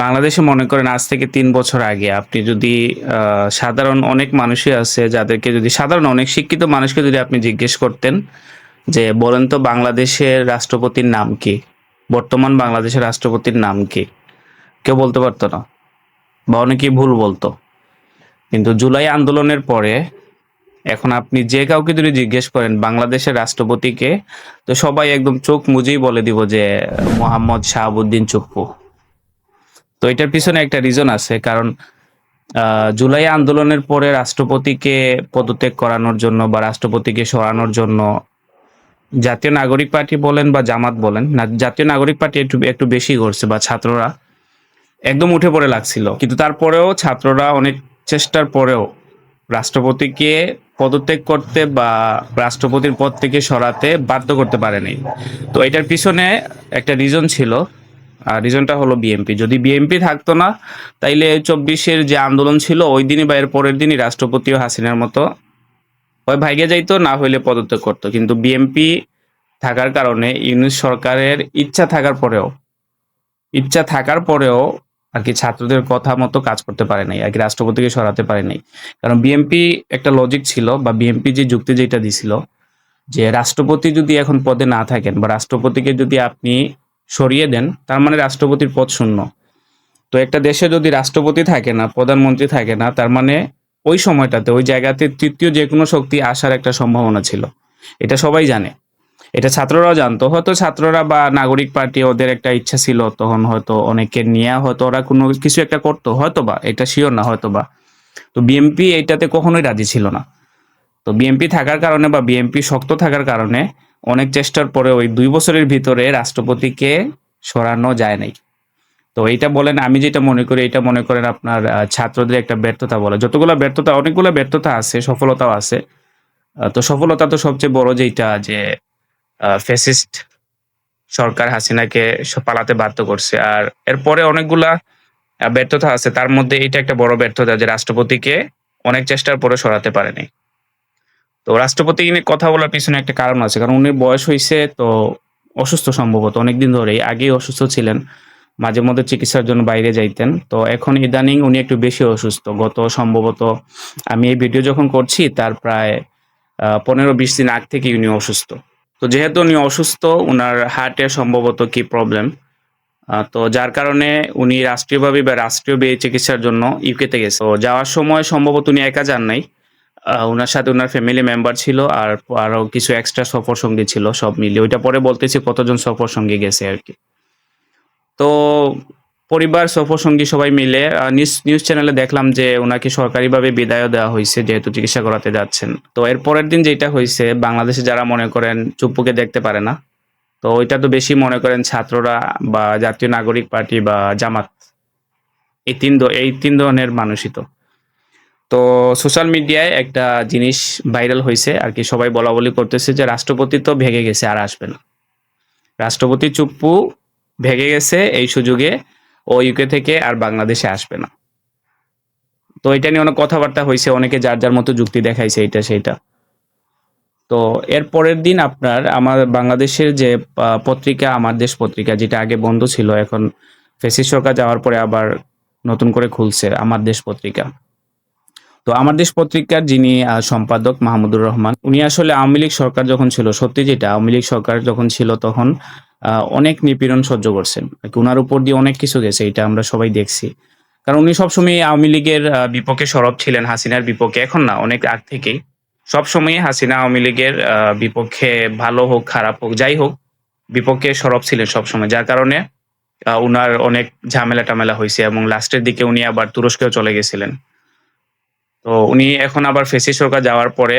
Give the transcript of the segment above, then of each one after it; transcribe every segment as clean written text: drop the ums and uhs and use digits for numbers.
বাংলাদেশে মনে করেন আজ থেকে ৩ বছর আগে আপনি যদি সাধারণ অনেক মানুষই আছে যাদেরকে যদি সাধারণ অনেক শিক্ষিত মানুষকে যদি আপনি জিজ্ঞেস করতেন যে বলেন তো বাংলাদেশের রাষ্ট্রপতির নাম কি, বর্তমান বাংলাদেশের রাষ্ট্রপতির নাম কি, কেউ বলতে পারতো না বা অনেকেই ভুল বলতো। কিন্তু জুলাই আন্দোলনের পরে এখন আপনি যে কাউকে যদি জিজ্ঞেস করেন বাংলাদেশের রাষ্ট্রপতিকে, তো সবাই একদম চোখ মুজেই বলে দিব যে মোহাম্মদ শাহাবুদ্দিন চুপ্পু। তো এটার পিছনে একটা রিজন আছে, কারণ জুলাই আন্দোলনের পরে রাষ্ট্রপতিকে পদত্যাগ করানোর জন্য বা রাষ্ট্রপতিকে সরানোর জন্য জাতীয় নাগরিক পার্টি বলেন বা জামাত বলেন না, জাতীয় নাগরিক পার্টি একটু একটু বেশি করছে বা ছাত্ররা একদম উঠে পড়ে লাগছিল, কিন্তু তারপরেও ছাত্ররা অনেক চেষ্টার পরেও রাষ্ট্রপতিকে পদত্যাগ করতে বা রাষ্ট্রপতির পদ থেকে সরাতে বাধ্য করতে পারেনি। তো এটার পিছনে একটা রিজন ছিল, আর রিজনটা হলো বিএনপি। যদি বিএনপি থাকতো না, তাইলে ২৪-এর যে আন্দোলন ছিল ওই দিনই বা এর পরের দিনই রাষ্ট্রপতিও হাসিনার মতো হয় ভাইগে যাইতো, না হইলে পদত্যাগ করতো। কিন্তু বিএনপি থাকার কারণে ইউনূস সরকারের ইচ্ছা থাকার পরেও আর কি ছাত্রদের কথা মতো কাজ করতে পারে নাই, আর কি রাষ্ট্রপতিকে সরাতে পারে নাই। কারণ বিএনপি একটা লজিক ছিল বা বিএনপি যে যুক্তি যেটা দিছিল যে রাষ্ট্রপতি যদি এখন পদে না থাকেন বা রাষ্ট্রপতিকে যদি আপনি সরিয়ে দেন, তার মানে রাষ্ট্রপতির পদ শূন্য। তো একটা দেশে যদি রাষ্ট্রপতি থাকে না, প্রধানমন্ত্রী থাকে না, তার মানে ওই সময়টাতে ওই জায়গাতে তৃতীয় যে কোনো শক্তি আসার একটা সম্ভাবনা ছিল। এটা সবাই জানে, এটা ছাত্ররাও জানতো। হয়তো ছাত্ররা বা নাগরিক পার্টি ওদের একটা ইচ্ছা ছিল, তখন হয়তো অনেকে নিয়ে হয়তো ওরা কোনো কিছু একটা করতো, হয়তো বা, এটা শিওর না, হয়তো বা। তো বিএনপি এইটাতে কখনোই রাজি ছিল না। তো বিএনপি থাকার কারণে বা বিএনপি শক্ত থাকার কারণে অনেক চেষ্টার পরে ওই ২ বছরের ভিতরে রাষ্ট্রপতিকে সরানো যায় নাই। তো এইটা বলেন, আমি যেটা মনে করি, এটা মনে করেন আপনার ছাত্রদের একটা ব্যর্থতা বলে। যতগুলা ব্যর্থতা, অনেকগুলো ব্যর্থতা আছে, সফলতাও আছে। তো সফলতা তো সবচেয়ে বড় যেইটা যে ফ্যাসিস্ট সরকার হাসিনাকে পালাতে বাধ্য করছে। আর এরপরে অনেকগুলা ব্যর্থতা আছে। তার মধ্যে এটা একটা বড় ব্যর্থতা যে রাষ্ট্রপতিকে অনেক চেষ্টার পরে সরাতে পারেনি। তো রাষ্ট্রপতি নিয়ে কথা বলার পিছনে একটা কারণ আছে। কারণ উনি বয়স হইছে, তো অসুস্থ সম্ভবত অনেকদিন ধরেই। আগেই অসুস্থ ছিলেন। মাঝে মধ্যে চিকিৎসার জন্য বাইরে যাইতেন। তো এখন ইদানিং উনি একটু বেশি অসুস্থ। গত সম্ভবত আমি এই ভিডিও যখন করছি তার প্রায় ১৫-২০ দিন আগ থেকেই উনি অসুস্থ। তো যেহেতু উনি অসুস্থ, উনার হার্টের সম্ভবত কি প্রবলেম। তো যার কারণে উনি রাষ্ট্রীয়ভাবে বা রাষ্ট্রীয় ব্যয়ে চিকিৎসার জন্য ইউকে তে গেছে। তো যাওয়ার সময় সম্ভবত উনি একা যান নাই। উনার সাথে উনার ফ্যামিলি মেম্বার ছিল, আর আরো কিছু এক্সট্রা সফর সঙ্গী ছিল, সব মিলিয়ে। ওইটা পরে বলতেছি কতজন সফর সঙ্গী গেছে আরকি। তো পরিবার, সফর সঙ্গী সবাই মিলে নিউজ চ্যানেলে দেখলাম যে উনাকে সরকারিভাবে বিদায়ও দেওয়া হইছে, যেহেতু চিকিৎসা করাতে যাচ্ছেন। তো এর পরের দিন যেটা হইছে, বাংলাদেশে যারা মনে করেন চুপ্পুকে দেখতে পারে না, তো ওইটা তো বেশি মনে করেন ছাত্ররা বা জাতীয় নাগরিক পার্টি বা জামাত, এই তিন ধরনের মানুষই তো। তো সোশ্যাল মিডিয়ায় একটা জিনিস ভাইরাল হইছে আরকি, সবাই বলাবলি করতেছে যে রাষ্ট্রপতি তো ভেগে গেছে, আর আসবে না। রাষ্ট্রপতি চুপ্পু ভেগে গেছে, এই সুযোগে ও ইউকে থেকে আর বাংলাদেশে আসবে না। তো এটা নিয়ে অনেক কথাবার্তা হইছে, অনেকে যার যার মতো যুক্তি দেখাইছে এইটা সেইটা। তো এর পরের দিন আপনার আমার বাংলাদেশের যে পত্রিকা আমার দেশ পত্রিকা, যেটা আগে বন্ধ ছিল, এখন ফ্যাসিস্ট সরকার যাওয়ার পরে আবার নতুন করে খুলছে আমার দেশ পত্রিকা। তো আমার দেশ পত্রিকার যিনি সম্পাদক মাহমুদুর রহমান, উনি আসলে আওয়ামী লীগ সরকার যখন ছিল, সত্যি যেটা আওয়ামী লীগ সরকার যখন ছিল তখন অনেক নিপীড়ন সহ্য করছেন। উনার উপর দিয়ে অনেক কিছু গেছে, এটা আমরা সবাই দেখছি। কারণ উনি সবসময় আওয়ামী লীগের বিপক্ষে সরব ছিলেন, হাসিনার বিপক্ষে। এখন না, অনেক আগ থেকেই সবসময় হাসিনা আওয়ামী লীগের বিপক্ষে, ভালো হোক খারাপ হোক যাই হোক, বিপক্ষে সরব ছিলেন সবসময়। যার কারণে উনার অনেক ঝামেলা টামেলা হয়েছে এবং লাস্টের দিকে উনি আবার তুরস্কেও চলে গেছিলেন। তো উনি এখন আবার ফ্যাসিস্ট সরকার যাওয়ার পরে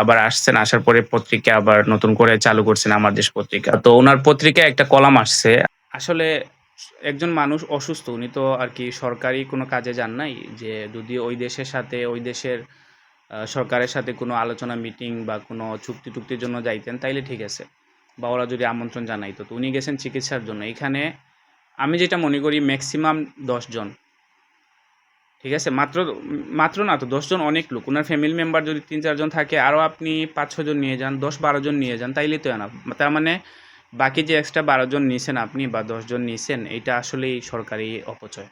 আবার আসছেন। আসার পরে পত্রিকা আবার নতুন করে চালু করছেন আমার দেশ পত্রিকা। তো উনার পত্রিকায় একটা কলাম আসছে। আসলে একজন মানুষ অসুস্থ, উনি তো আরকি সরকারি কোনো কাজে যান নাই। যে যদি ওই দেশের সাথে ওই দেশের সরকারের সাথে কোনো আলোচনা, মিটিং বা কোনো চুক্তি-টুক্তির জন্য যাইতেন তাইলে ঠিক আছে। বা ওরা যদি আমন্ত্রণ জানাইতো। তো উনি গেছেন চিকিৎসার জন্য। এখানে আমি যেটা মনে করি মেক্সিমাম ১০ জন। ঠিক আছে? মাত্র না তো, ১০ জন অনেক লোক। উনার ফ্যামিলি মেম্বার যদি ৩-৪ জন থাকে, আরো আপনি ৫-৬ জন নিয়ে যান, ১০-১২ জন নিয়ে যান, তাইলেই তো এনাফ। তার মানে বাকি যে এক্সট্রা 12 জন নিছেন আপনি বা 10 জন নিছেন, এটা আসলেই সরকারি অপচয়।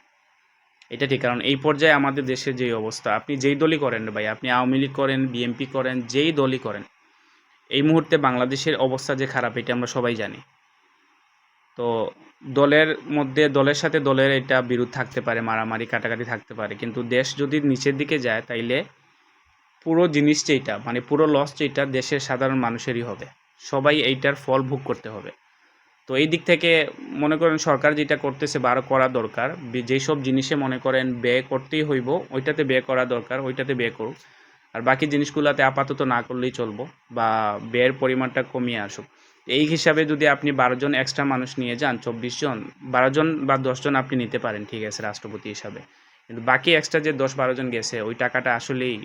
এটা ঠিক, কারণ এই পর্যায়ে আমাদের দেশের যে অবস্থা, আপনি যেই দলই করেন ভাই, আপনি আওয়ামী লীগ করেন, বিএনপি করেন, যেই দলই করেন, এই মুহূর্তে বাংলাদেশের অবস্থা যে খারাপ এটা আমরা সবাই জানি। তো দলের মধ্যে দলের সাথে দলের এটা বিরোধ থাকতে পারে, মারামারি কাটাকাটি থাকতে পারে, কিন্তু দেশ যদি নিচের দিকে যায় তাইলে পুরো জিনিস যেটা মানে পুরো লস যেটা দেশের সাধারণ মানুষেরই হবে, সবাই এইটার ফল ভোগ করতে হবে। তো এই দিক থেকে মনে করেন সরকার যেটা করতেছে বা আরও করা দরকার, যেই সব জিনিসে মনে করেন ব্যয় করতেই হইব ওইটাতে ব্যয় করা দরকার, ওইটাতে ব্যয় করুক। আর বাকি জিনিসগুলোতে আপাতত না করলেই চলবো, বা ব্যয়ের পরিমাণটা কমিয়ে আসুক। এই হিসাবে যদি আপনি 12 জন এক্সট্রা মানুষ নিয়ে যান, 24 জন, 12 জন বা 10 জন আপনি নিতে পারেন, ঠিক আছে, রাষ্ট্রপতি হিসাবে। কিন্তু বাকি এক্সট্রা যে 10-12 জন গেছে ওই টাকাটা আসলেই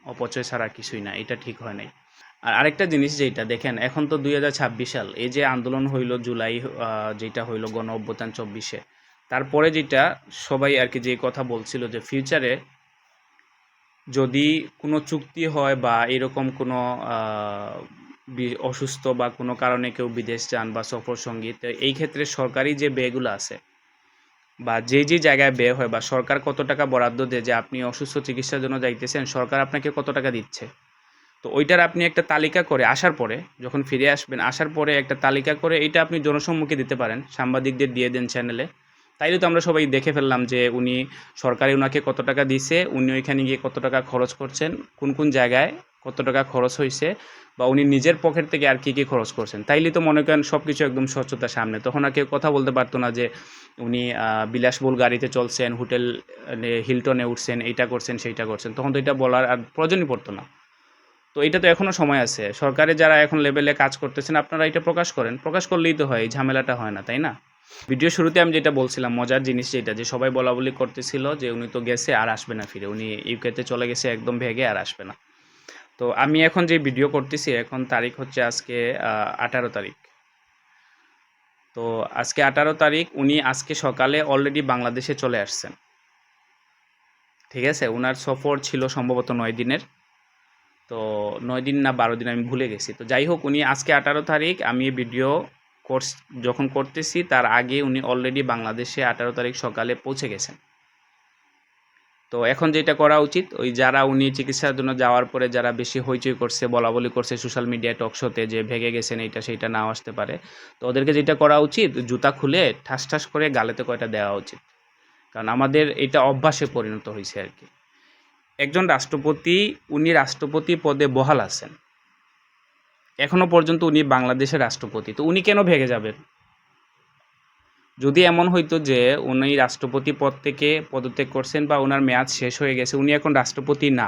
অপচয় ছাড়া কিছুই না, এটা ঠিক হয় নাই। আর আরেকটা জিনিস যেটা দেখেন, এখন তো 2026 সাল, এই যে আন্দোলন হইল জুলাই, যেটা হইল গণ অভ্যুত্থান 24-এ, তারপরে যেটা সবাই আর কি যে কথা বলছিল যে ফিউচারে যদি কোনো চুক্তি হয় বা এরকম কোনো অসুস্থ বা কোনো কারণে কেউ বিদেশ যান বা সফর সঙ্গী, তো এই ক্ষেত্রে সরকারি যে ব্যয়গুলো আছে বা যে যে জায়গায় ব্যয় হয় বা সরকার কত টাকা বরাদ্দ দেয়, যে আপনি অসুস্থ চিকিৎসার জন্য যাইতেছেন, সরকার আপনাকে কত টাকা দিচ্ছে, তো ওইটার আপনি একটা তালিকা করে আসার পরে, যখন ফিরে আসবেন আসার পরে একটা তালিকা করে এটা আপনি জনসম্মুখে দিতে পারেন, সাংবাদিকদের দিয়ে দেন চ্যানেলে। তাইলে তো আমরা সবাই দেখে ফেললাম যে উনি সরকারি ওনাকে কত টাকা দিছে, উনি ওইখানে গিয়ে কত টাকা খরচ করছেন, কোন কোন জায়গায় কত টাকা খরচ হয়েছে, বা উনি নিজের পকেট থেকে আর কী কী খরচ করছেন। তাইলে তো মনে করেন সব কিছু একদম স্বচ্ছতার সামনে, তখন আর কেউ কথা বলতে পারতো না যে উনি বিলাসবহুল গাড়িতে চলছেন, হোটেল হিলটনে উঠছেন, এইটা করছেন সেইটা করছেন, তখন তো এটা বলার আর প্রয়োজনই পড়তো না। তো এটা তো এখনও সময় আছে, সরকারে যারা এখন লেভেলে কাজ করতেছেন আপনারা এটা প্রকাশ করেন, প্রকাশ করলেই তো হয়, এই ঝামেলাটা হয় না, তাই না? ভিডিও শুরুতে আমি যেটা বলছিলাম, মজার জিনিস যেটা, যে সবাই বলা বলি করতেছিল যে উনি তো গেছে আর আসবে না ফিরে, উনি ইউকেতে চলে গেছে একদম ভেগে আর আসবে না। তো আমি এখন যে ভিডিও করতেছি, এখন তারিখ হচ্ছে আজকে 18 তারিখ। তো আজকে 18 তারিখ, উনি আজকে সকালে অলরেডি বাংলাদেশে চলে আসছেন, ঠিক আছে। ওনার সফর ছিল সম্ভবত 9 দিনের, তো 9 দিন না 12 দিন আমি ভুলে গেছি। তো যাই হোক, উনি আজকে 18 তারিখ, আমি ভিডিও কোর্স যখন করতেছি তার আগে উনি অলরেডি বাংলাদেশে 18 তারিখ সকালে পৌঁছে গেছেন। তো এখন যেটা করা উচিত, ওই যারা উনি চিকিৎসার জন্য যাওয়ার পরে যারা বেশি হইচই করছে, বলাবলি করছে সোশ্যাল মিডিয়ায়, টক শোতে, যে ভেগে গেছেন এইটা সেইটা, নাও আসতে পারে, তো ওদেরকে যেটা করা উচিত, জুতা খুলে ঠাস ঠাস করে গালেতে কয়টা দেওয়া উচিত। কারণ আমাদের এটা অভ্যাসে পরিণত হয়েছে আর কি। একজন রাষ্ট্রপতি, উনি রাষ্ট্রপতি পদে বহাল আছেন, এখনো পর্যন্ত উনি বাংলাদেশের রাষ্ট্রপতি, তো উনি কেন ভেগে যাবেন? যদি এমন হইতো যে উনি রাষ্ট্রপতি পদ থেকে পদত্যাগ করছেন বা ওনার মেয়াদ শেষ হয়ে গেছে, উনি এখন রাষ্ট্রপতি না,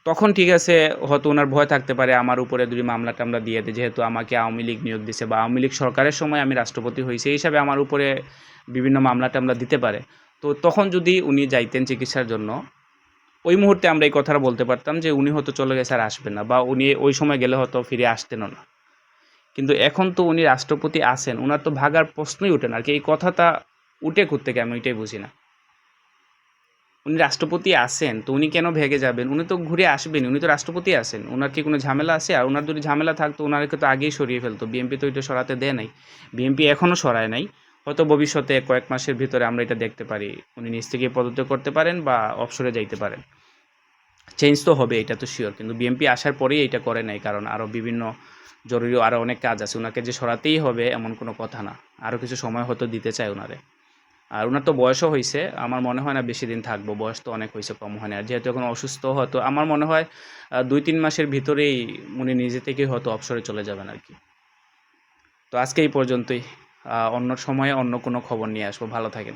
তখন ঠিক আছে, হয়তো ওনার ভয় থাকতে পারে আমার উপরে যদি মামলা টামলা দিয়ে দেয়, যেহেতু আমাকে আওয়ামী লীগ নিয়োগ দিছে বা আওয়ামী লীগ সরকারের সময় আমি রাষ্ট্রপতি হয়েছি, এই হিসাবে আমার উপরে বিভিন্ন মামলা টামলা দিতে পারে। তো তখন যদি উনি যাইতেন চিকিৎসার জন্য, ওই মুহূর্তে আমরা এই কথাটা বলতে পারতাম যে উনি হয়তো চলে গেছে আর আসবেন না, বা উনি ওই সময় গেলে হয়তো ফিরে আসতেনও না। কিন্তু এখন তো উনি রাষ্ট্রপতি আছেন, ওনার তো ভাগার প্রশ্নই ওঠে না আর কি। এই কথাটা উঠে কোত্থেকে আমি ওইটাই বুঝি না। উনি রাষ্ট্রপতি আছেন, তো উনি কেন ভেগে যাবেন? উনি তো ঘুরে আসবেন, উনি তো রাষ্ট্রপতি আছেন, ওনার কি কোনো ঝামেলা আছে? আর ওনার যদি ঝামেলা থাকতো ওনাকে তো আগেই সরিয়ে ফেলতো, বিএনপি তো এটা সরাতে দেয় নাই, বিএনপি এখনও সরায় নাই। হয়তো ভবিষ্যতে কয়েক মাসের ভিতরে আমরা এটা দেখতে পারি, উনি নিজ থেকে পদত্যাগ করতে পারেন বা অবসরে যাইতে পারেন, চেঞ্জ তো হবে, এটা তো শিওর। কিন্তু বিএনপি আসার পরেই এটা করে নাই, কারণ আরও বিভিন্ন জরুরি আরও অনেক কাজ আছে, ওনাকে যে সরাতেই হবে এমন কোনো কথা না, আরও কিছু সময় হয়তো দিতে চায় ওনারে। আর ওনার তো বয়সও হয়েছে, আমার মনে হয় না বেশি দিন থাকবো, বয়স তো অনেক হয়েছে, কম হয় না। আর যেহেতু এখন অসুস্থ, হয়তো আমার মনে হয় 2-3 মাসের ভিতরেই উনি নিজে থেকেই হয়তো অবসরে চলে যাবেন আর কি। তো আজকে এই পর্যন্তই, অন্য সময়ে অন্য কোনো খবর নিয়ে আসবো, ভালো থাকেন।